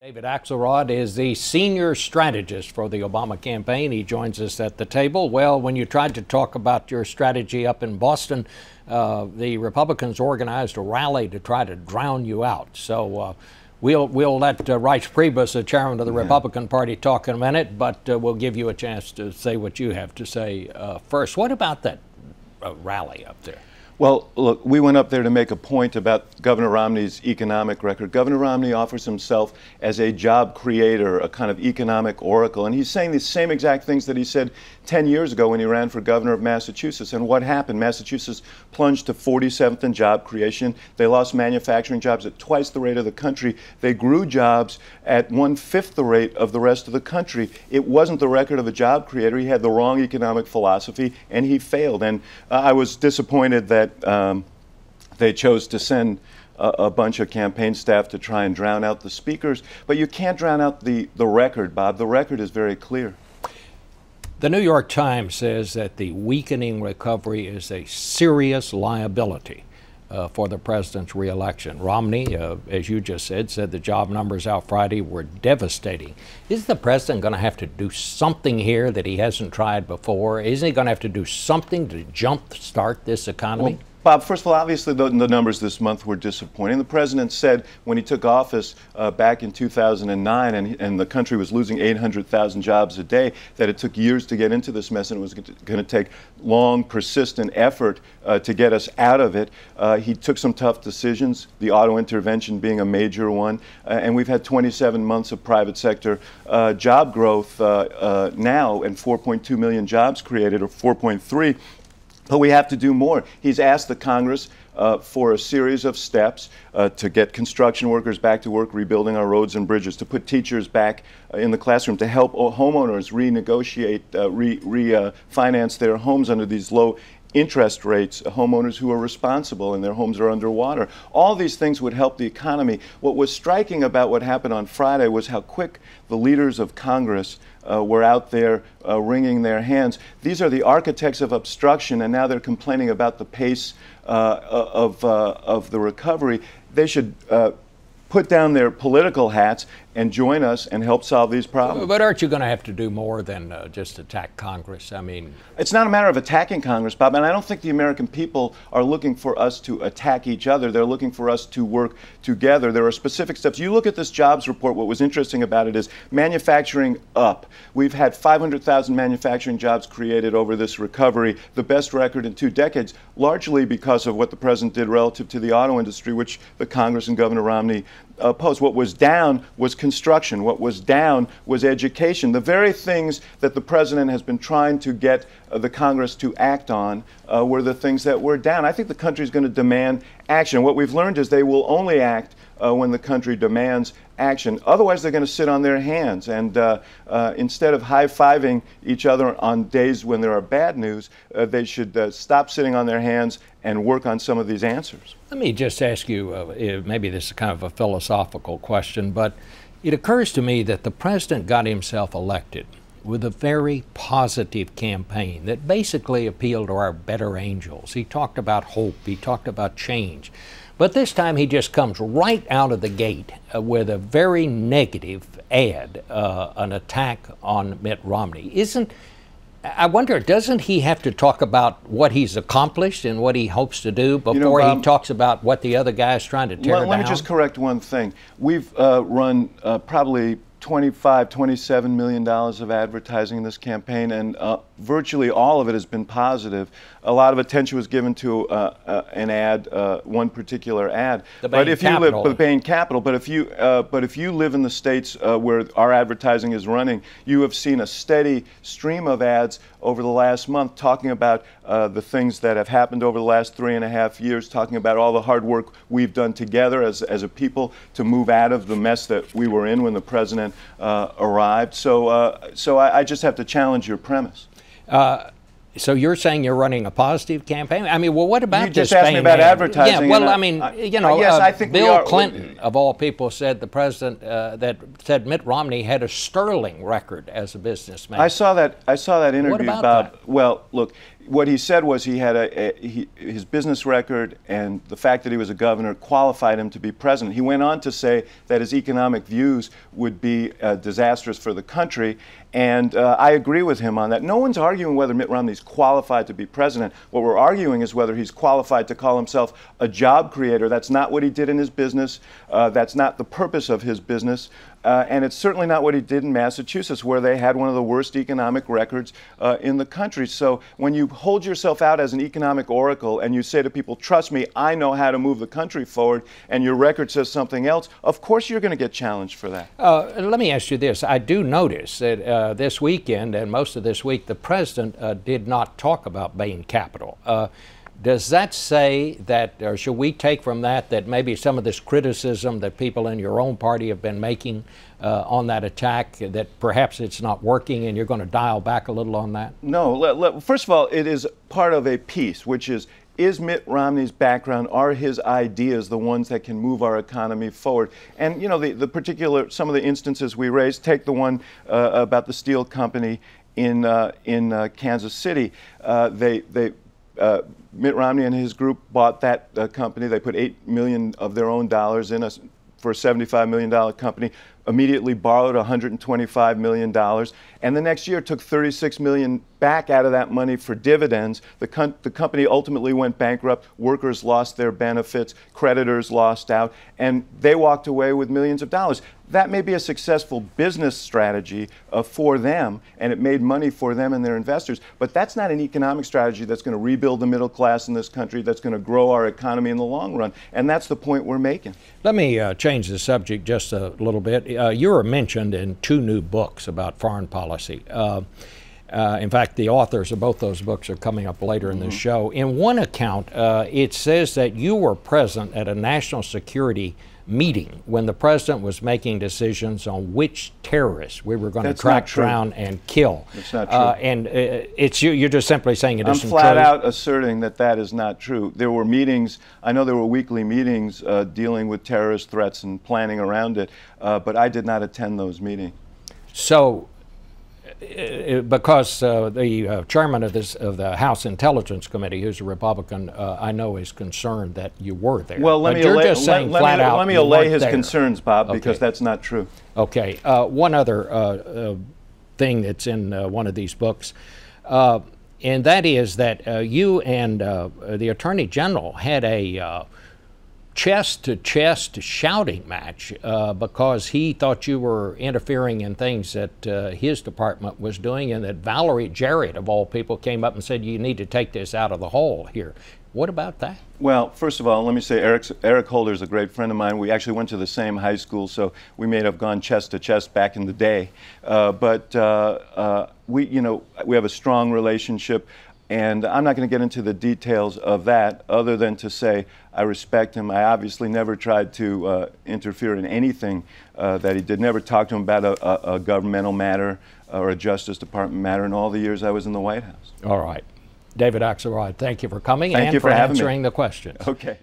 David Axelrod is the senior strategist for the Obama campaign. He joins us at the table. Well, when you tried to talk about your strategy up in Boston, the Republicans organized a rally to try to drown you out. So we'll let Reince Priebus, the chairman of the Republican Party, talk in a minute, but we'll give you a chance to say what you have to say first. What about that rally up there? Well, look, we went up there to make a point about Governor Romney's economic record. Governor Romney offers himself as a job creator, a kind of economic oracle, and he's saying the same exact things that he said 10 years ago when he ran for governor of Massachusetts. And what happened? Massachusetts plunged to 47th in job creation. They lost manufacturing jobs at twice the rate of the country. They grew jobs at 1/5 the rate of the rest of the country. It wasn't the record of a job creator. He had the wrong economic philosophy, and he failed. And I was disappointed that they chose to send a bunch of campaign staff to try and drown out the speakers. But you can't drown out the record, Bob. The record is very clear. The New York Times says that the weakening recovery is a serious liability for the president's reelection. Romney, as you just said the job numbers out Friday were devastating. Is the president going to have to do something here that he hasn't tried before? Isn't he going to have to do something to jumpstart this economy? Well, Bob, first of all, obviously the numbers this month were disappointing. The president said when he took office back in 2009 and the country was losing 800,000 jobs a day, that it took years to get into this mess and it was going to take long, persistent effort to get us out of it. He took some tough decisions, the auto intervention being a major one, and we've had 27 months of private sector job growth now, and 4.2 million jobs created, or 4.3. But we have to do more. He's asked the Congress for a series of steps to get construction workers back to work, rebuilding our roads and bridges, to put teachers back in the classroom, to help homeowners renegotiate, refinance their homes under these low interest rates, homeowners who are responsible and their homes are underwater. All these things would help the economy. What was striking about what happened on Friday was how quick the leaders of Congress were out there wringing their hands. These are the architects of obstruction, and now they're complaining about the pace of the recovery. They should put down their political hats and join us and help solve these problems. But aren't you going to have to do more than just attack Congress? I mean, it's not a matter of attacking Congress, Bob, and I don't think the American people are looking for us to attack each other. They're looking for us to work together. There are specific steps. You look at this jobs report, what was interesting about it is manufacturing up. We've had 500,000 manufacturing jobs created over this recovery, the best record in 2 decades, largely because of what the president did relative to the auto industry, which the Congress and Governor Romney opposed. What was down was construction. What was down was education. The very things that the president has been trying to get the Congress to act on were the things that were down. I think the country is going to demand action. What we've learned is they will only act when the country demands action. Otherwise, they're going to sit on their hands. And instead of high-fiving each other on days when there are bad news, they should stop sitting on their hands and work on some of these answers. Let me just ask you, maybe this is kind of a philosophical question, but it occurs to me that the president got himself elected with a very positive campaign that basically appealed to our better angels. He talked about hope. He talked about change. But this time he just comes right out of the gate with a very negative ad, an attack on Mitt Romney. I wonder, doesn't he have to talk about what he's accomplished and what he hopes to do before he talks about what the other guy's trying to tear down? Let me just correct one thing. We've run probably $27 million of advertising in this campaign, and virtually all of it has been positive. A lot of attention was given to an ad, one particular ad. The Bain Capital. The Bain Capital. But if you live in the states where our advertising is running, you have seen a steady stream of ads over the last month talking about the things that have happened over the last 3.5 years, talking about all the hard work we've done together as a people to move out of the mess that we were in when the president arrived. So I just have to challenge your premise. So you're saying you're running a positive campaign? I mean, well, what about you this? You just asked me about advertising. Yeah, well, I mean, you know, yes, I think Bill Clinton, of all people, said the president that said Mitt Romney had a sterling record as a businessman. I saw that interview, what about Bob. that? Well, look, what he said was he had his business record and the fact that he was a governor qualified him to be president. He went on to say that his economic views would be disastrous for the country, and I agree with him on that. No one's arguing whether Mitt Romney's qualified to be president. What we're arguing is whether he's qualified to call himself a job creator. That's not what he did in his business. That's not the purpose of his business. And it's certainly not what he did in Massachusetts, where they had one of the worst economic records in the country. So when you hold yourself out as an economic oracle and you say to people, trust me, I know how to move the country forward, and your record says something else, of course you're going to get challenged for that. Let me ask you this. I do notice that this weekend and most of this week, the president did not talk about Bain Capital. Does that say that, or should we take from that, that maybe some of this criticism that people in your own party have been making on that attack, that perhaps it's not working and you're going to dial back a little on that? No. First of all, it is part of a piece, which is Mitt Romney's background, are his ideas the ones that can move our economy forward? And, you know, some of the instances we raised, take the one about the steel company in Kansas City. Mitt Romney and his group bought that company. They put $8 million of their own dollars in for a $75 million company, immediately borrowed $125 million, and the next year took $36 million back out of that money for dividends. The company ultimately went bankrupt. Workers lost their benefits. Creditors lost out, and they walked away with millions of dollars. That may be a successful business strategy for them, and it made money for them and their investors, but that's not an economic strategy that's going to rebuild the middle class in this country, that's going to grow our economy in the long run, and that's the point we're making. Let me change the subject just a little bit. You were mentioned in 2 new books about foreign policy. In fact, the authors of both those books are coming up later in the show. In one account, it says that you were present at a national security meeting when the president was making decisions on which terrorists we were going to track down and kill. It's not true. And you're just simply saying it isn't true. I'm flat out asserting that that is not true. There were meetings, I know there were weekly meetings dealing with terrorist threats and planning around it, but I did not attend those meetings. So, because the chairman of the House Intelligence Committee, who's a Republican, I know is concerned that you were there. Well, let me allay his concerns, Bob, because that's not true. Okay. One other thing that's in one of these books, and that is that you and the Attorney General had a chest-to-chest shouting match because he thought you were interfering in things that his department was doing, and that Valerie Jarrett, of all people, came up and said, you need to take this out of the hole here. What about that? Well, first of all, let me say Eric Holder is a great friend of mine. We actually went to the same high school, so we may have gone chest to chest back in the day. We have a strong relationship. And I'm not going to get into the details of that other than to say I respect him. I obviously never tried to interfere in anything that he did. Never talked to him about a governmental matter or a Justice Department matter in all the years I was in the White House. All right. David Axelrod, thank you for coming and for answering the questions. Okay.